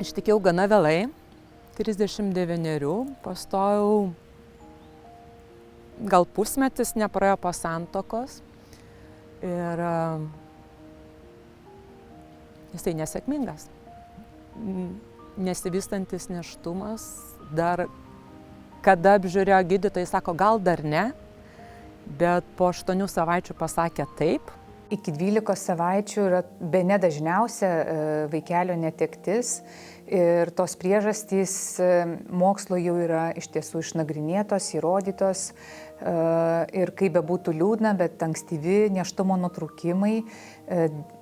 Ištekėjau gana vėlai, 39, pastojau gal pusmetis, nepraėjo po santuokos ir jisai nesėkmingas. Nesivystantis nėštumas, dar kada apžiūrėjo gydytojai, sako, gal dar ne, bet po 8 savaičių pasakė taip. Iki 12 savaičių yra bene dažniausia vaikelio netektis ir tos priežastys mokslo jau yra iš tiesų išnagrinėtos, įrodytos ir kaip bebūtų liūdna, bet ankstyvi nėštumo nutrūkimai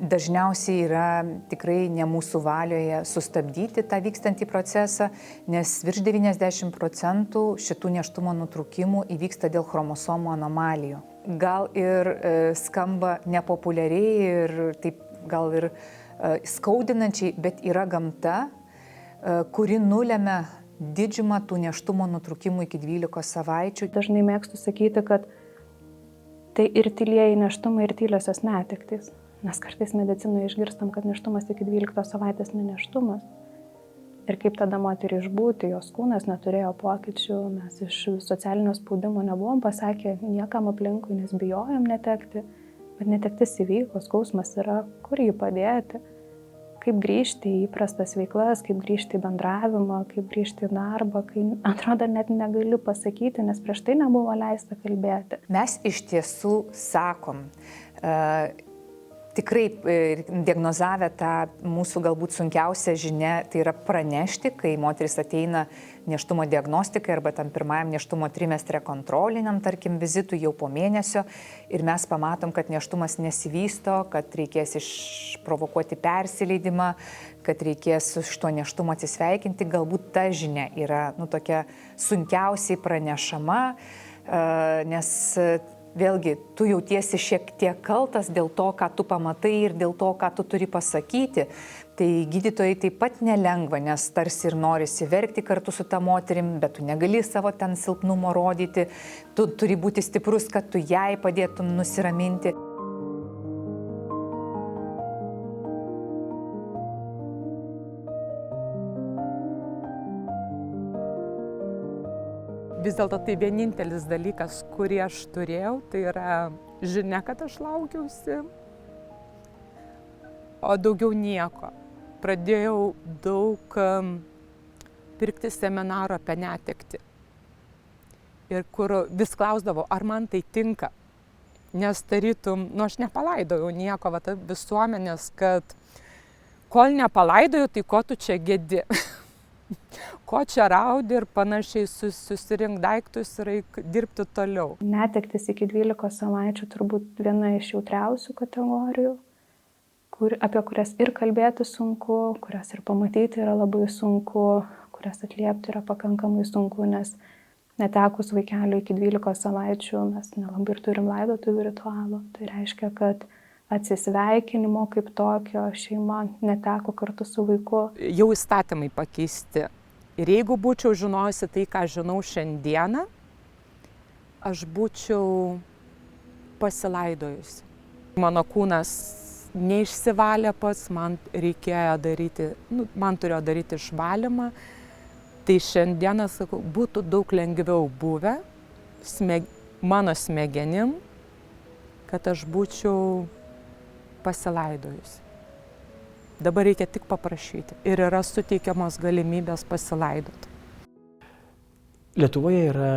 dažniausiai yra tikrai ne mūsų valioje sustabdyti tą vykstantį procesą, nes virš 90% šitų nėštumo nutrūkimų įvyksta dėl chromosomų anomalijų. Gal ir skamba nepopuliariai ir taip gal ir skaudinančiai, bet yra gamta, kuri nulemia didžiumą tų nėštumo nutrūkimų iki 12 savaičių. Dažnai mėgstu sakyti, kad tai ir tylieji nėštumai, ir tyliosios netektys. Nes kartais medicinoje išgirstam, kad nėštumas iki 12 savaitės nenėštumas. Ir kaip tada moteriai išbūti, jos kūnas neturėjo pokyčių, mes iš socialinio spaudimo nebuvom pasakę niekam aplinkui, nes bijojom netekti, bet netektis įvyko, skausmas yra, kur jį padėti, kaip grįžti į įprastas veiklas, kaip grįžti į bendravimą, kaip grįžti į darbą, kai atrodo net negaliu pasakyti, nes prieš tai nebuvo leista kalbėti. Mes iš tiesų sakom, tikrai diagnozavę tą mūsų galbūt sunkiausią žinią, tai yra pranešti, kai moteris ateina nėštumo diagnostikai arba tam pirmajam nėštumo trimestre kontroliniam, tarkim, vizitui jau po mėnesio ir mes pamatom, kad nėštumas nesivysto, kad reikės išprovokuoti persileidimą, kad reikės su šito nėštumo atsisveikinti, galbūt ta žinia yra tokia sunkiausiai pranešama, nes vėlgi, tu jautiesi šiek tiek kaltas dėl to, ką tu pamatai ir dėl to, ką tu turi pasakyti. Tai gydytojai taip pat nelengva, nes tarsi ir norisi verkti kartu su ta moterim, bet tu negali savo ten silpnumo rodyti. Tu turi būti stiprus, kad tu jai padėtum nusiraminti. Vis dėlto tai vienintelis dalykas, kurį aš turėjau, tai yra žinia, kad aš laukiausi, o daugiau nieko. Pradėjau daug pirkti seminarų apie netektį. Ir kur vis klausdavau, ar man tai tinka. Nes tarytum, aš nepalaidojau nieko, ta visuomenės, kad kol nepalaidojau, tai ko tu čia gedi. Ko čia raudi ir panašiai susirink daiktus ir eik dirbti toliau. Netektis iki 12 savaičių turbūt viena iš jautriausių kategorijų, apie kurias ir kalbėti sunku, kurias ir pamatyti yra labai sunku, kurias atliepti yra pakankamai sunku, nes netekus vaikelio iki 12 savaičių mes nelabai ir turim laidotuvių ritualo. Tai reiškia, kad atsisveikinimo kaip tokio šeima neteko kartu su vaiku. Jau įstatymai pakeisti. Ir jeigu būčiau žinojusi tai, ką žinau šiandieną, aš būčiau pasilaidojusi. Mano kūnas neišsivalė pats, man turėjo daryti išvalymą. Tai šiandieną, sakau, būtų daug lengviau buvę mano smegenim, kad aš būčiau pasilaidojusi. Dabar reikia tik paprašyti ir yra suteikiamos galimybės pasilaidoti. Lietuvoje yra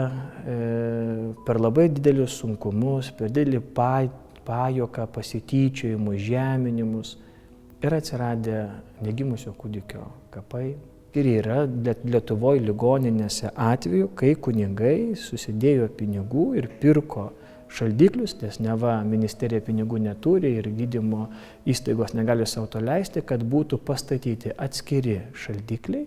per labai didelius sunkumus, per didelį pajuoką, pasityčiojimus, žeminimus yra atsiradę negimusio kūdikio kapai. Ir yra Lietuvoje ligoninėse atveju, kai kunigai susidėjo pinigų ir pirko šaldiklius, nes neva ministerija pinigų neturi ir gydymo įstaigos negali savo to leisti, kad būtų pastatyti atskiri šaldikliai,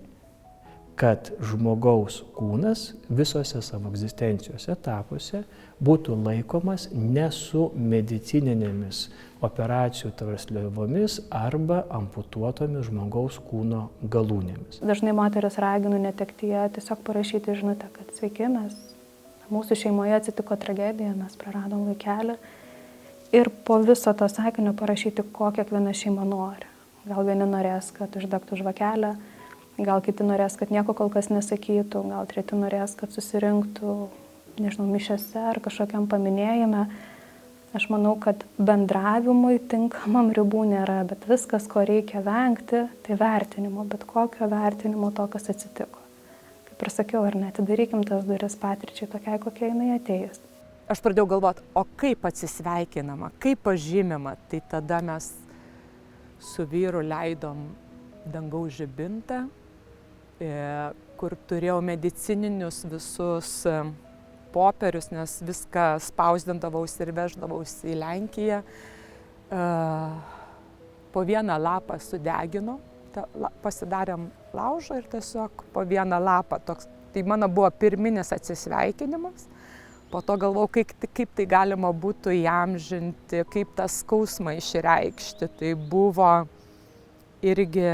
kad žmogaus kūnas visose savo egzistencijos etapuose būtų laikomas ne su medicininėmis operacijų tvarslievomis arba amputuotomis žmogaus kūno galūnėmis. Dažnai moteris raginu netektyje tiesiog parašyti žinutę, kad sveiki, mūsų šeimoje atsitiko tragedija, mes praradom vaikelį. Ir po viso to sakinio parašyti, ko kiekviena šeima nori. Gal vieni norės, kad uždegtų žvakelę, Gal kiti norės, kad nieko kol kas nesakytų, gal treti norės, kad susirinktų, nežinau, mišiose ar kažkokiam paminėjime. Aš manau, kad bendravimui tinkamam ribų nėra, bet viskas, ko reikia vengti, tai vertinimo, bet kokio vertinimo to, kas atsitiko. Kaip ir sakiau, ar ne, atidarykim tas duris patirčiai tokiai, kokia jinai atėjus. Aš pradėjau galvoti, o kaip atsisveikinama, kaip pažymima, tai tada mes su vyru leidom dangaus žibintą, kur turėjau medicininius visus popierius, nes viską spausdindavausi ir veždavausi į Lenkiją. Po vieną lapą sudegino, pasidarėm laužą ir tiesiog po vieną lapą. Tai mano buvo pirminis atsisveikinimas. Po to galvojau, kaip tai galima būtų įamžinti, kaip tą skausmą išreikšti. Tai buvo irgi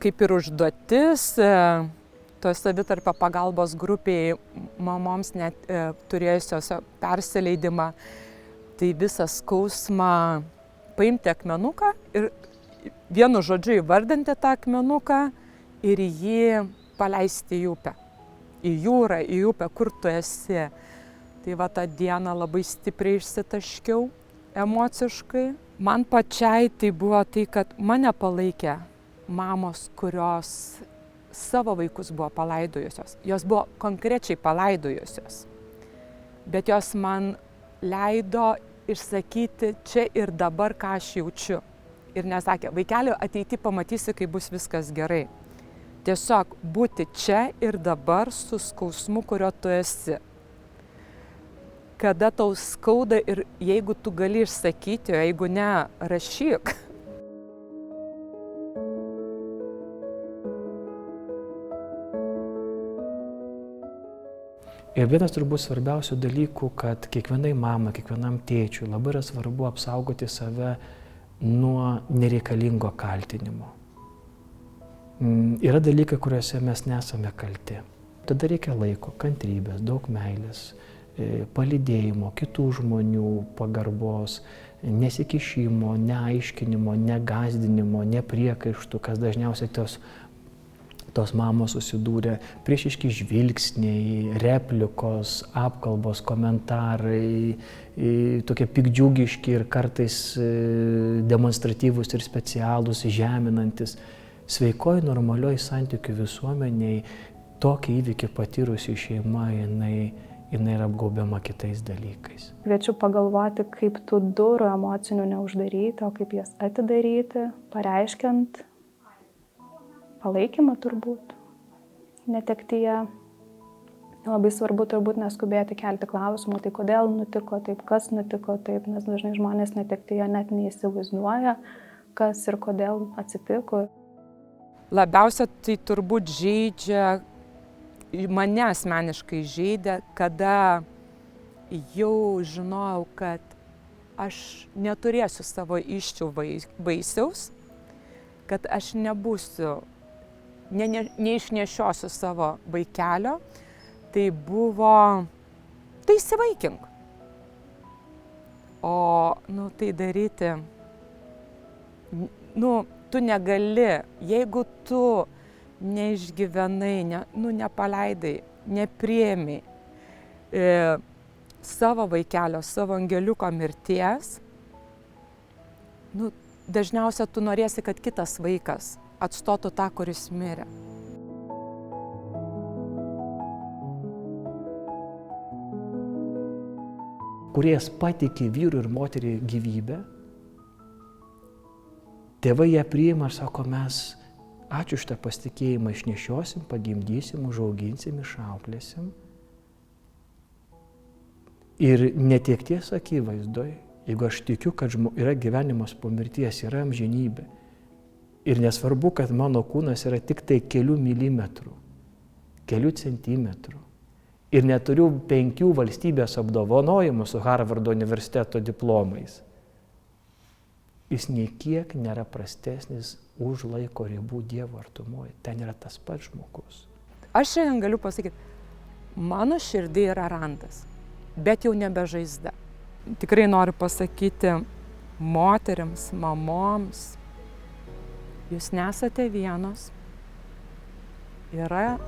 kaip ir užduotis, toj savitarpio pagalbos grupėje mamoms net turėjusios persileidimą, tai visą skausmą paimti akmenuką ir vienu žodžiu įvardinti tą akmenuką ir jį paleisti į upę, į jūrą, į upę, kur tu esi. Tai va tą dieną labai stipriai išsitaškiau emociškai. Man pačiai tai buvo tai, kad mane palaikė mamos, kurios savo vaikus buvo palaidojusios. Jos buvo konkrečiai palaidojusios. Bet jos man leido išsakyti čia ir dabar, ką aš jaučiu. Ir nesakė, vaikeli, ateity pamatysi, kai bus viskas gerai. Tiesiog būti čia ir dabar su skausmu, kurio tu esi. Kada tau skauda ir jeigu tu gali išsakyti, o jeigu ne, rašyk. Ir vienas turbūt svarbiausių dalykų, kad kiekvienai mamai, kiekvienam tėčiui labai yra svarbu apsaugoti save nuo nereikalingo kaltinimo. Yra dalykai, kuriuose mes nesame kalti. Tada reikia laiko, kantrybės, daug meilės, palydėjimo, kitų žmonių pagarbos, nesikišimo, neaiškinimo, negąsdinimo, nepriekaištų, kas dažniausiai tos mamos susidūrė, priešiški žvilgsniai, replikos, apkalbos, komentarai, tokie pikdžiugiški ir kartais demonstratyvūs ir specialūs, žeminantis. Sveikoj, normalioj santykių visuomeniai tokį įvykį patyrusi šeima, jinai yra apgaubiama kitais dalykais. Kviečiu pagalvoti, kaip tų durų emocinių neuždaryti, o kaip jas atidaryti, pareiškiant palaikymą turbūt netektyje. Labai svarbu turbūt neskubėti kelti klausimų, tai kodėl nutiko taip, kas nutiko taip, nes dažnai žmonės netektyje net neįsivaizduoja, kas ir kodėl atsitiko. Labiausia tai turbūt žeidžia, mane asmeniškai žeidė, kada jau žinojau, kad aš neturėsiu savo iščių vaisiaus, kad aš nebūsiu, neišnešiosiu savo vaikelio, tai buvo, tai įsivaikink. O, tai daryti, tu negali, jeigu tu neišgyvenai, nepaleidai, nepriėmei savo vaikelio, savo angeliuko mirties, dažniausiai tu norėsi, kad kitas vaikas atstotų tą, kuris mirė. Kuries patikė vyrui ir moteriai gyvybę, tėvai ją priima ir sako, mes ačiū šitą pasitikėjimą išnešiosim, pagimdysim, užauginsim, išauklėsim. Ir netekties akivaizdoj, jeigu aš tikiu, kad yra gyvenimas po mirties, yra amžinybė. Ir nesvarbu, kad mano kūnas yra tik tai kelių milimetrų, kelių centimetrų. Ir neturiu 5 valstybės apdovanojimų su Harvardo universiteto diplomais. Jis niekiek nėra prastesnis už laiko ribų Dievo artumoje. Ten yra tas pats žmogus. Aš šiandien galiu pasakyti, mano širdį yra randas, bet jau nebe žaizda. Tikrai noriu pasakyti moteriams, mamoms, Jūs nesate vienos. Yra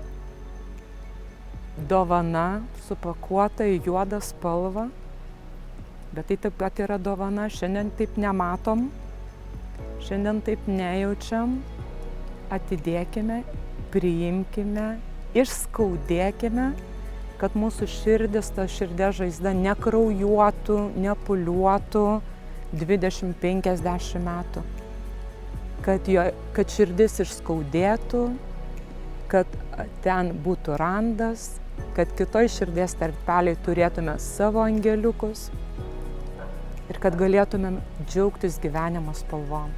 dovana supakuota į juodą spalvą, bet tai taip pat yra dovana. Šiandien taip nematom, šiandien taip nejaučiam. Atidėkime, priimkime, išskaudėkime, kad mūsų širdis, ta širdies žaizda nekraujuotų, nepūliuotų 20-50 metų. Kad širdis išskaudėtų, kad ten būtų randas, kad kitoj širdies tarpeliai turėtume savo angeliukus ir kad galėtumėm džiaugtis gyvenimo spalvom.